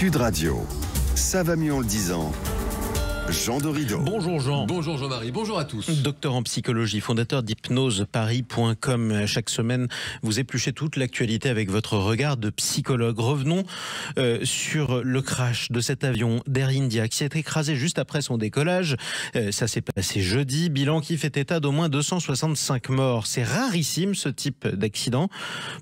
Sud Radio, ça va mieux en le disant. Jean Dorido. Bonjour Jean. Bonjour Jean-Marie, bonjour à tous. Docteur en psychologie, fondateur d'hypnoseparis.com. Chaque semaine, vous épluchez toute l'actualité avec votre regard de psychologue. Revenons sur le crash de cet avion d'Air India qui s'est écrasé juste après son décollage. Ça s'est passé jeudi. Bilan qui fait état d'au moins 265 morts. C'est rarissime ce type d'accident.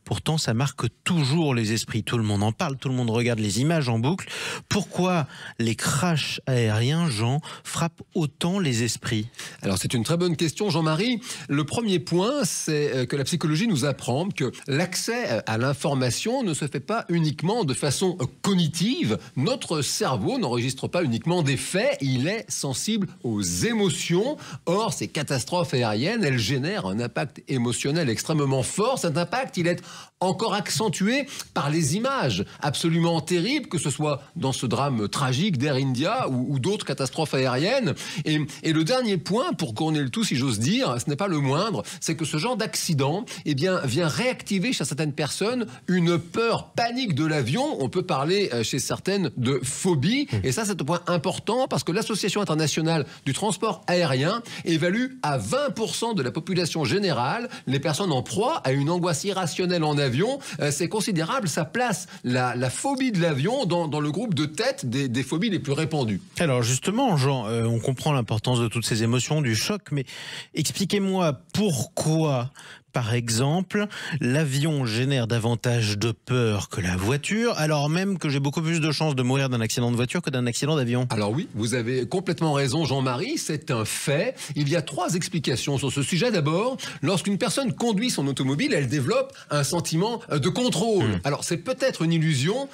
Pourtant, ça marque toujours les esprits. Tout le monde en parle, tout le monde regarde les images en boucle. Pourquoi les crashs aériens, Jean, frappe autant les esprits? Alors c'est une très bonne question Jean-Marie. Le premier point, c'est que la psychologie nous apprend que l'accès à l'information ne se fait pas uniquement de façon cognitive. Notre cerveau n'enregistre pas uniquement des faits, il est sensible aux émotions. Or, ces catastrophes aériennes, elles génèrent un impact émotionnel extrêmement fort. Cet impact, il est encore accentué par les images absolument terribles, que ce soit dans ce drame tragique d'Air India ou d'autres catastrophes aériennes. Et le dernier point, pour couronner le tout, si j'ose dire, ce n'est pas le moindre, c'est que ce genre d'accident, eh bien, vient réactiver chez certaines personnes une peur panique de l'avion. On peut parler chez certaines de phobie. Et ça, c'est un point important parce que l'Association internationale du transport aérien évalue à 20% de la population générale les personnes en proie à une angoisse irrationnelle en avion. C'est considérable, ça place la phobie de l'avion dans le groupe de tête des phobies les plus répandues. Alors justement, Jean, on comprend l'importance de toutes ces émotions, du choc, mais expliquez-moi pourquoi, par exemple, l'avion génère davantage de peur que la voiture, alors même que j'ai beaucoup plus de chances de mourir d'un accident de voiture que d'un accident d'avion. Alors oui, vous avez complètement raison Jean-Marie, c'est un fait. Il y a 3 explications sur ce sujet. D'abord, lorsqu'une personne conduit son automobile, elle développe un sentiment de contrôle. Alors c'est peut-être une illusion,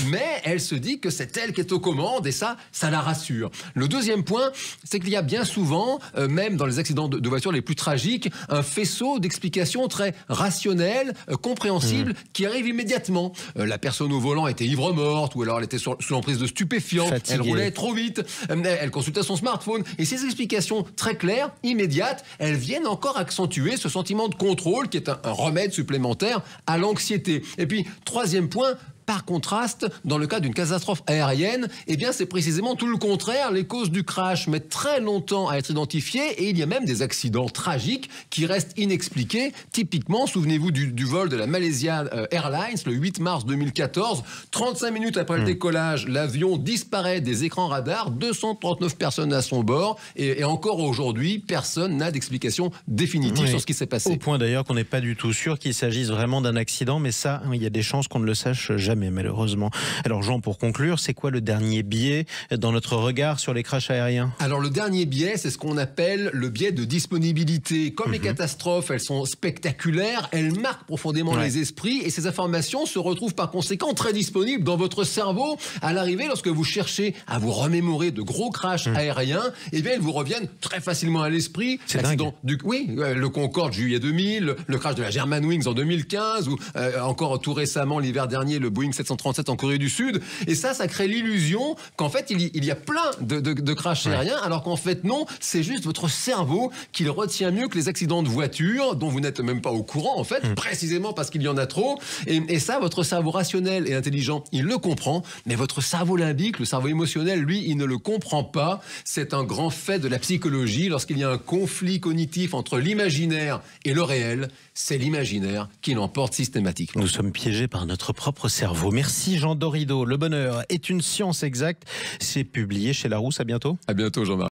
mais elle se dit que c'est elle qui est aux commandes et ça la rassure. Le deuxième point, c'est qu'il y a bien souvent, même dans les accidents de voiture les plus tragiques, un faisceau d'explications très rationnelle, compréhensible, qui arrive immédiatement. La personne au volant était ivre-morte, ou alors elle était sous l'emprise de stupéfiants, fatiguée, elle roulait trop vite, elle consultait son smartphone. Et ces explications très claires, immédiates, elles viennent encore accentuer ce sentiment de contrôle qui est un remède supplémentaire à l'anxiété. Et puis, troisième point, par contraste, dans le cas d'une catastrophe aérienne, eh bien, c'est précisément tout le contraire. Les causes du crash mettent très longtemps à être identifiées et il y a même des accidents tragiques qui restent inexpliqués. Typiquement, souvenez-vous du vol de la Malaysia Airlines le 8 mars 2014. 35 minutes après le décollage, l'avion disparaît des écrans radars. 239 personnes à son bord. Et encore aujourd'hui, personne n'a d'explication définitive sur ce qui s'est passé. Au point d'ailleurs qu'on n'est pas du tout sûr qu'il s'agisse vraiment d'un accident, mais ça, il y a des chances qu'on ne le sache jamais, malheureusement. Alors Jean, pour conclure, c'est quoi le dernier biais dans notre regard sur les crashs aériens? Alors le dernier biais, c'est ce qu'on appelle le biais de disponibilité. Comme les catastrophes, elles sont spectaculaires, elles marquent profondément les esprits et ces informations se retrouvent par conséquent très disponibles dans votre cerveau. À l'arrivée, lorsque vous cherchez à vous remémorer de gros crashs aériens, eh bien, ils vous reviennent très facilement à l'esprit. C'est dingue. Le Concorde juillet 2000, le crash de la Germanwings en 2015 ou encore tout récemment l'hiver dernier le Boeing 737 en Corée du Sud. Et ça crée l'illusion qu'en fait, il y a plein de crashs aériens, alors qu'en fait, non, c'est juste votre cerveau qui le retient mieux que les accidents de voiture, dont vous n'êtes même pas au courant, en fait, précisément parce qu'il y en a trop. Et ça, votre cerveau rationnel et intelligent, il le comprend, mais votre cerveau limbique, le cerveau émotionnel, lui, il ne le comprend pas. C'est un grand fait de la psychologie. Lorsqu'il y a un conflit cognitif entre l'imaginaire et le réel, c'est l'imaginaire qui l'emporte systématiquement. Nous sommes piégés par notre propre cerveau. Merci Jean Dorido. Le bonheur est une science exacte. C'est publié chez Larousse. À bientôt. À bientôt Jean-Marc.